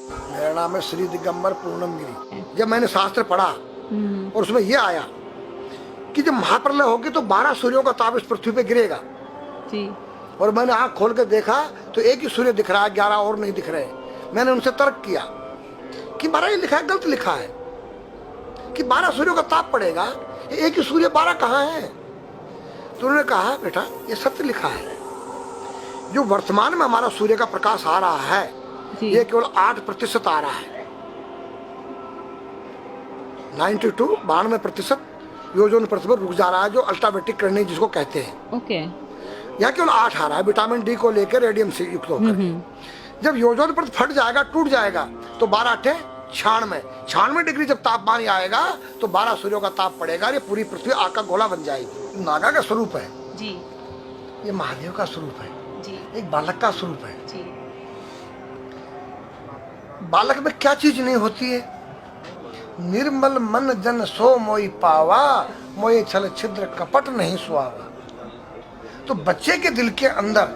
मेरा नाम है श्री दिगंबर पूर्णम गिरी। जब मैंने शास्त्र पढ़ा और उसमें यह आया कि जब महाप्रलय होगी तो 12 सूर्यों का ताप इस पृथ्वी पे गिरेगा जी। और मैंने आंख खोल के देखा तो एक ही सूर्य दिख रहा है, 11 और नहीं दिख रहे। मैंने उनसे तर्क किया कि 12 ही लिखा है, गलत लिखा है कि 12 सूर्यों का ताप पड़ेगा, एक ही सूर्य 12 कहाँ है? तो उन्होंने कहा बेटा ये सत्य लिखा है। जो वर्तमान में हमारा सूर्य का प्रकाश आ रहा है ये केवल 8% आ रहा है। 92% योजन पृथ्वी पर रुक जा रहा है, जो अल्ट्रावेटिक किरणें जिसको कहते हैं। ओके। यहाँ केवल 8 आ रहा है विटामिन डी को लेकर रेडियम से युक्त होकर। जब योजन पृथ्वी फट जाएगा, टूट जाएगा तो 12 अट्ठे 96 डिग्री जब तापमान आएगा तो 12 सूर्यों का ताप पड़ेगा। ये पूरी पृथ्वी आग का गोला बन जाएगी। नागा का स्वरूप है जी, ये महादेव का स्वरूप है जी, एक बालक का स्वरूप है जी। बालक में क्या चीज नहीं होती है? निर्मल मन जन सो मोई पावा, मोए छल छिद्र कपट नहीं सुहावा। तो बच्चे के दिल के अंदर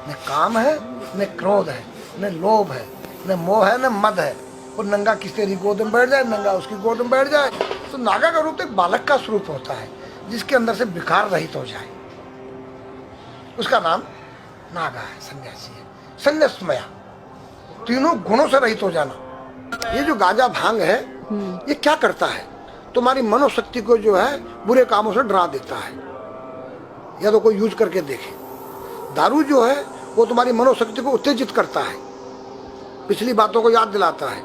न काम है, न क्रोध है, न लोभ है, न मोह है, न मद है। वो नंगा किसी तेरी गोद में बैठ जाए, नंगा उसकी गोद में बैठ जाए। तो नागा का रूप एक बालक का स्वरूप होता है जिसके अंदर से विकार रहित हो जाए, उसका नाम नागा है, सन्यासी है, संन्यासमया, तीनों गुणों से रहित हो जाना। ये जो गांजा भांग है ये क्या करता है? तुम्हारी मनोशक्ति को जो है बुरे कामों से डरा देता है। या तो कोई यूज करके देखे। दारू जो है वो तुम्हारी मनोशक्ति को उत्तेजित करता है, पिछली बातों को याद दिलाता है।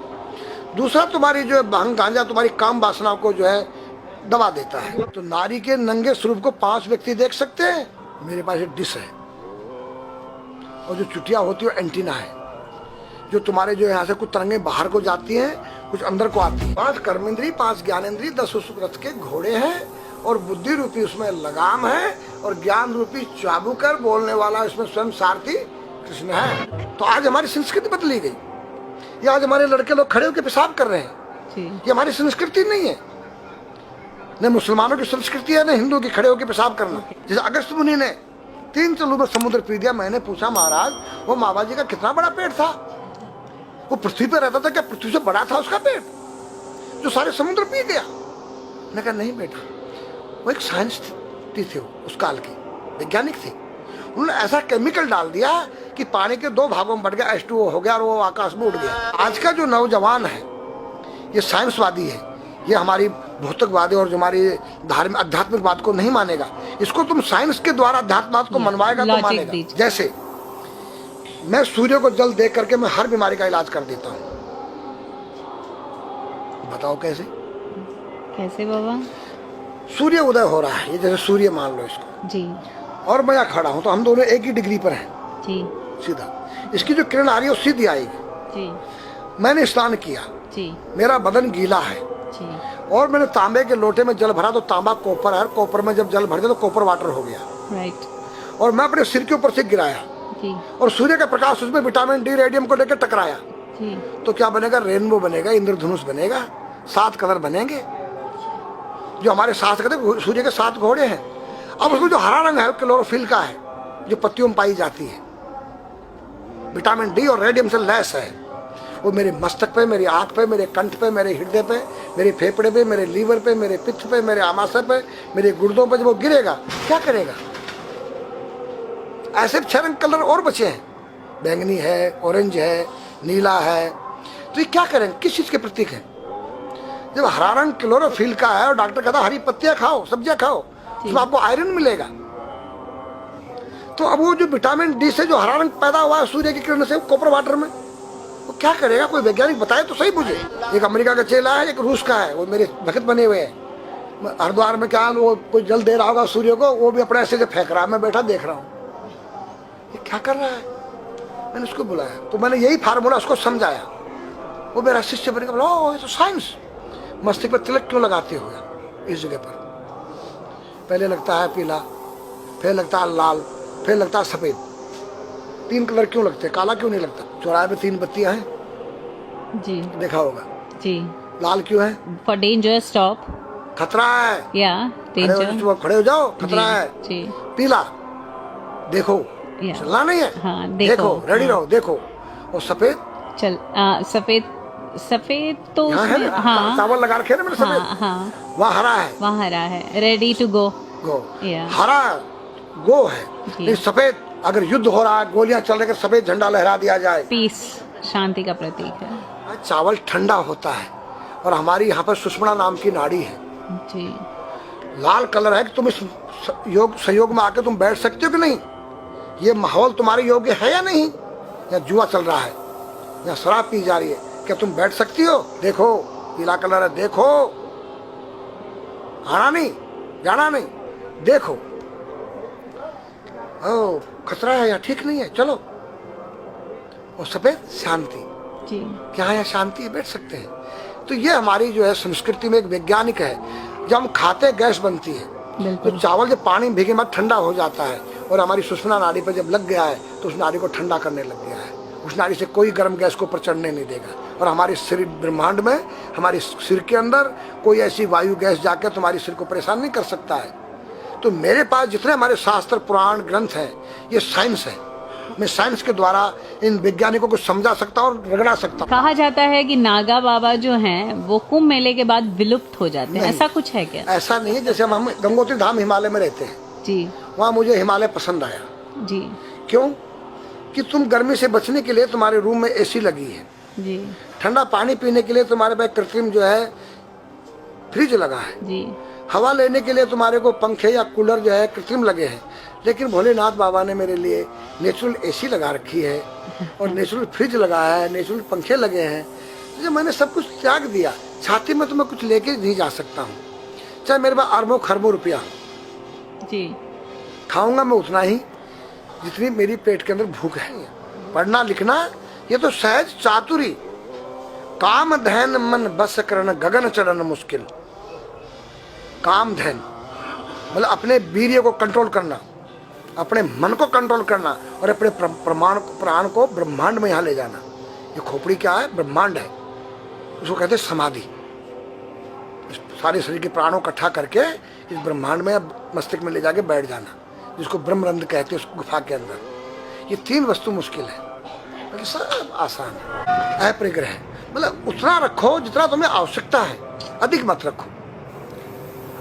दूसरा तुम्हारी जो है भांग गांजा तुम्हारी काम वासनाओं को जो है दबा देता है। तो नारी के नंगे स्वरूप को 5 व्यक्ति देख सकते हैं। मेरे पास एक डिश है और जो चुटिया होती है एंटीना है, जो तुम्हारे जो यहाँ से कुछ तरंगें बाहर को जाती हैं, कुछ अंदर को आती है। 5 कर्मेंद्री, 5 ज्ञानेंद्री, 10 उस रथ के घोड़े हैं और बुद्धि रूपी उसमें लगाम है और ज्ञान रूपी चाबुकर बोलने वाला इसमें स्वयं सारथी कृष्ण है। तो आज हमारी संस्कृति बदली गई। ये आज हमारे लड़के लोग खड़े होकर पेशाब कर रहे हैं। ये हमारी संस्कृति नहीं है। न मुसलमानों की संस्कृति है न हिंदू की खड़े होकर पेशाब करना। जैसे अगस्त मुनि ने 3 चलू में समुद्र पी दिया। मैंने पूछा महाराज वो मामा जी का कितना बड़ा पेट था? वो पृथ्वी पर रहता था, क्या पृथ्वी से बड़ा था उसका पेट जो सारे समुद्र पी गया? मैंने कहा नहीं बेटा, वो एक साइंस थे, उस काल की वैज्ञानिक थे। उन्होंने ऐसा केमिकल डाल दिया कि पानी के 2 भागों में बढ़ गया, H2O हो गया और वो आकाश में उड़ गया। आज का जो नौजवान है ये साइंसवादी है, ये हमारी भौतिकवादी और जो हमारी धार्मिक आध्यात्मिक बात को नहीं मानेगा। इसको तुम साइंस के द्वारा अध्यात्म को मनवाएगा तो मानेगा। जैसे मैं सूर्य को जल देख करके मैं हर बीमारी का इलाज कर देता हूँ। बताओ कैसे? कैसे बाबा? सूर्य उदय हो रहा है, ये जैसे सूर्य मान लो इसको जी, और मैं यहाँ खड़ा हूँ तो हम दोनों एक ही डिग्री पर हैं जी, सीधा। इसकी जो किरण आ रही है वो सीधी आएगी। जी, मैंने स्नान किया, जी, मेरा बदन गीला है जी, और मैंने तांबे के लोटे में जल भरा तो तांबा कॉपर है, कॉपर में जब जल भर दिया तो कॉपर वाटर हो गया। राइट। और मैं अपने सिर के ऊपर से गिराया जी, और सूर्य का प्रकाश उसमें विटामिन डी रेडियम को लेकर टकराया जी, तो क्या बनेगा? रेनबो बनेगा, इंद्रधनुष बनेगा, 7 कलर बनेंगे। जो हमारे 7 कलर सूर्य के 7 घोड़े हैं। अब उसमें जो हरा रंग है वो क्लोरोफिल का है, जो पत्तियों में पाई जाती है। विटामिन डी और रेडियम से लैस है। वो मेरे मस्तक पे, मेरी आंख पे, मेरे कंठ पे, मेरे हृदय पे, मेरे फेफड़े पे, मेरे लीवर पे, मेरे पित्त पे, मेरे आमाशय पे, मेरे गुर्दों पे जब वो गिरेगा क्या करेगा? ऐसे 6 रंग कलर और बचे हैं, बैंगनी है, ऑरेंज है, नीला है। तो ये क्या करें? किस चीज के प्रतीक है? जब हरा रंग क्लोरोफिल का है और डॉक्टर कहता हरी पत्तियां खाओ, सब्जियां खाओ, उसमें आपको आयरन मिलेगा। तो अब वो जो विटामिन डी से जो हरा रंग पैदा हुआ है सूर्य की किरण से कॉपर वाटर में, वो क्या करेगा? कोई वैज्ञानिक बताए तो सही मुझे। एक अमेरिका का चेला है, एक रूस का है, वो मेरे भक्त बने हुए हैं। हरिद्वार में क्या वो कोई जल दे रहा होगा सूर्य को, वो भी अपने ऐसे से फेंक रहा है, मैं बैठा देख रहा हूँ ये क्या कर रहा है। मैंने उसको बुलाया तो मैंने यही फार्मूला उसको समझाया। वो मेरा शिष्य बन गया, बोला ओ ये तो साइंस। मस्तिष्क पर तिलक क्यों लगाते हो इस जगह पर? पहले लगता है पीला, फिर लगता है लाल, फिर लगता है सफेद। 3 कलर क्यों लगते हैं? काला क्यों नहीं लगता? चौराहे पे 3 बत्तियां हैं, जी देखा होगा जी। लाल क्यों है? फॉर डेंजर स्टॉप, खतरा है, या डेंजर, खड़े हो जाओ, खतरा है जी। पीला देखो चलना नहीं है, हाँ, देखो रेडी रहो, देखो। और सफेद चल सफेद सफेद तो यहाँ है उसमें ना, हाँ चावल लगा रखे हैं ना मैंने हाँ सफेद, हाँ वहाँ हरा है, वहाँ हरा है, रेडी टू गो। गो, या हरा गो है। जी। नहीं सफेद, अगर युद्ध हो रहा है, गोलियां चल रही है, सफेद झंडा लहरा दिया जाए। पीस, शांति का प्रतीक है। चावल ठंडा होता है, और हमारी यहाँ पर सुषुम्ना नाम की नाड़ी है, जी। लाल कलर है कि तुम इस योग सहयोग में आके तुम बैठ सकते हो कि नहीं, ये माहौल तुम्हारे योग्य है या नहीं, या जुआ चल रहा है, या शराब पी जा रही है, क्या तुम बैठ सकती हो? देखो पीला कलर है, देखो, आना नहीं जाना नहीं, देखो, ओ खतरा है या ठीक नहीं है, चलो। और सफेद शांति, जी। क्या यहाँ शांति है, बैठ सकते हैं। तो ये हमारी जो है संस्कृति में एक वैज्ञानिक है, जब हम खाते गैस बनती है, तो बिल्कुल। चावल जब पानी में भीगे बाद ठंडा हो जाता है, और हमारी सुषुम्ना नाड़ी पर जब लग गया है तो उस नाड़ी को ठंडा करने लग गया है, उस नाड़ी से कोई गर्म गैस को ऊपर चढ़ने नहीं देगा। और हमारे शरीर ब्रह्मांड में, हमारे सिर के अंदर कोई ऐसी वायु गैस जाकर तुम्हारे सिर को परेशान नहीं कर सकता है। तो मेरे पास जितने हमारे शास्त्र पुराण ग्रंथ हैं, ये साइंस है, मैं साइंस के द्वारा इन वैज्ञानिकों को समझा सकता हूँ और रगड़ा सकता हूँ। कहा जाता है कि नागा बाबा जो हैं वो कुंभ मेले के बाद विलुप्त हो जाते हैं, ऐसा कुछ है क्या? ऐसा नहीं है, जैसे हम गंगोत्री धाम हिमालय में रहते हैं, जी वहाँ मुझे हिमालय पसंद आया। जी क्यों? कि तुम गर्मी से बचने के लिए तुम्हारे रूम में एसी लगी है, जी ठंडा पानी पीने के लिए तुम्हारे पास कृत्रिम जो है फ्रिज लगा है, जी। हवा लेने के लिए तुम्हारे को पंखे या कूलर जो है कृत्रिम लगे हैं, लेकिन भोलेनाथ बाबा ने मेरे लिए नेचुरल एसी लगा रखी है, और नेचुरल फ्रिज लगाया है, नेचुरल पंखे लगे हैं। तो जब मैंने सब कुछ त्याग दिया, छाती में तो मैं कुछ लेके नहीं जा सकता हूँ, चाहे मेरे पास अरबों खरबों रुपया, जी खाऊंगा मैं उतना ही जितनी मेरी पेट के अंदर भूख है। पढ़ना लिखना ये तो सहज चातुरी, काम धैन मन बस करन गगन चढ़न मुश्किल। काम धैन मतलब अपने वीर्य को कंट्रोल करना, अपने मन को कंट्रोल करना, और अपने प्राण को ब्रह्मांड में यहाँ ले जाना। ये खोपड़ी क्या है? ब्रह्मांड है, उसको कहते हैं समाधि। सारे शरीर के प्राणों को इकट्ठा करके इस ब्रह्मांड में मस्तिष्क में ले जाके बैठ जाना, जिसको ब्रह्मरंध्र कहते हैं, उस गुफा के अंदर। ये तीन वस्तु मुश्किल है, बाकी सब आसान है। अपरिग्रह मतलब उतना रखो जितना तुम्हें आवश्यकता है, अधिक मत रखो।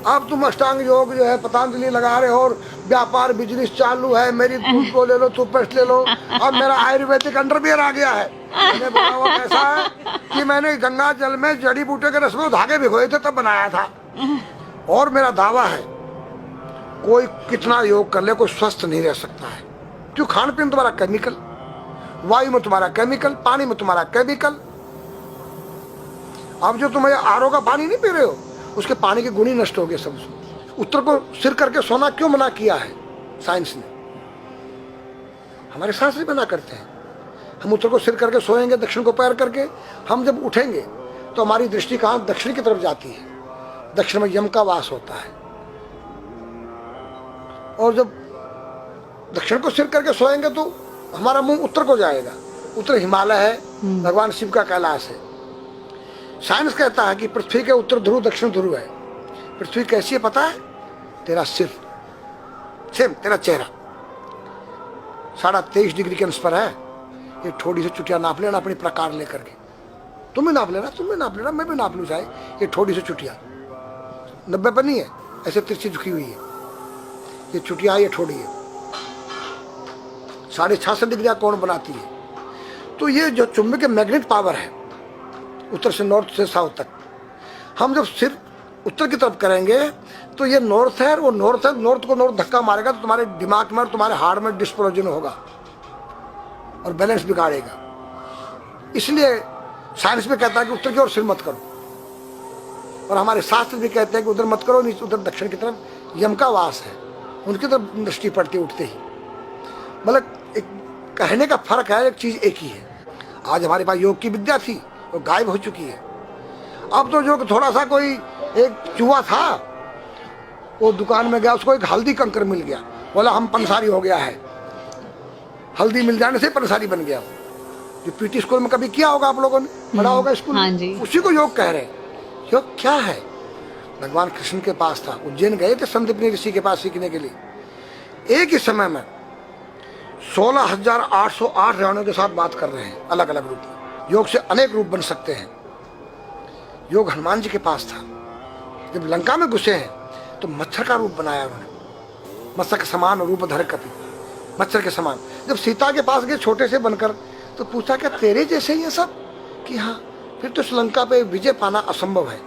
अब तुम अष्टांग योग जो है पतंजलि लगा रहे हो, और व्यापार बिजनेस चालू है, मेरी दूध को ले लो, टूथपेस्ट ले लो। अब मेरा आयुर्वेदिक अंडरवियर आ गया है। मैंने बोला वो कैसा है कि मैंने गंगा जल में जड़ी बूटे के रस में धागे भिगोए थे तब बनाया था। और मेरा दावा है कोई कितना योग कर ले, कोई स्वस्थ नहीं रह सकता है। क्यों? खान पीन तुम्हारा केमिकल, वायु में तुम्हारा केमिकल, पानी में तुम्हारा केमिकल। अब जो तुम आरओ का पानी नहीं पी रहे हो, उसके पानी के गुण ही नष्ट हो गए सब। उत्तर को सिर करके सोना क्यों मना किया है साइंस ने? हमारे शास्त्र मना करते हैं। हम उत्तर को सिर करके सोएंगे, दक्षिण को पैर करके। हम जब उठेंगे तो हमारी दृष्टि कहाँ? दक्षिण की तरफ जाती है। दक्षिण में यम का वास होता है। और जब दक्षिण को सिर करके सोएंगे तो हमारा मुंह उत्तर को जाएगा। उत्तर हिमालय है, भगवान शिव का कैलाश है। साइंस कहता है कि पृथ्वी के उत्तर ध्रुव दक्षिण ध्रुव है। पृथ्वी कैसी है पता है? तेरा सिर, सेम तेरा चेहरा 23.5 डिग्री के अंश पर है। ये थोड़ी सी चुटिया नाप लेना अपनी प्रकार लेकर के। तुम भी नाप लेना, तुम भी नाप लेना, मैं भी नाप लूँ चाहे। ये थोड़ी सी चुटिया 90 पर नहीं है, ऐसे तिरछी झुकी हुई है। ये चुटिया ये थोड़ी है, 66.5 डिग्री का कोण बनाती है। तो ये जो चुंबक मैग्नेट पावर है, उत्तर से नॉर्थ से साउथ तक, हम जब सिर उत्तर की तरफ करेंगे तो ये नॉर्थ है, वो नॉर्थ है। नॉर्थ को नॉर्थ धक्का मारेगा तो तुम्हारे दिमाग में और तुम्हारे हार्ट में डिस्प्लोजन होगा और बैलेंस बिगाड़ेगा। इसलिए साइंस में कहता है कि उत्तर की ओर सिर मत करो, और हमारे शास्त्र भी कहते हैं कि उधर मत करो, उधर दक्षिण की तरफ यम का वास है, उनकी तरफ दृष्टि पड़ती उठते ही। मतलब एक कहने का फर्क है, एक चीज एक ही है। आज हमारे पास योग की विद्या थी, वो गायब हो चुकी है। अब तो जो थोड़ा सा कोई एक चूहा था, वो दुकान में गया, उसको एक हल्दी कंकर मिल गया, बोला हम पंसारी हो गया है। हल्दी मिल जाने से पंसारी बन गया। जो पीटी स्कूल में कभी किया होगा आप लोगों ने, पढ़ा होगा स्कूल में, हाँ जी। उसी को योग कह रहे हैं। योग क्या है? भगवान कृष्ण के पास था, उज्जैन गए थे संदीपनी ऋषि के पास सीखने के लिए। एक ही समय में 16,808 रावणों के साथ बात कर रहे हैं, अलग अलग रूप में। योग से अनेक रूप बन सकते हैं। योग हनुमान जी के पास था। जब लंका में घुसे हैं तो मच्छर का रूप बनाया उन्होंने, मत्स्य के समान रूप धर कपि, मच्छर के समान। जब सीता के पास गए छोटे से बनकर तो पूछा क्या तेरे जैसे ही है सब? कि हाँ। फिर तो श्रीलंका पे विजय पाना असंभव है।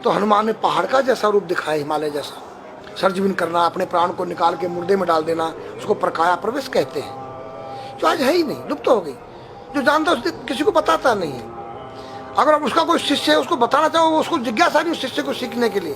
तो हनुमान ने पहाड़ का जैसा रूप दिखाया, हिमालय जैसा। सर्जविन करना, अपने प्राण को निकाल के मुर्दे में डाल देना, उसको प्रकाया प्रवेश कहते हैं, जो आज है ही नहीं, लुप्त हो गई। जो जानता है किसी को बताता नहीं है। अगर उसका कोई शिष्य है उसको बताना चाहो, उसको जिज्ञासा नहीं उस शिष्य को सीखने के लिए।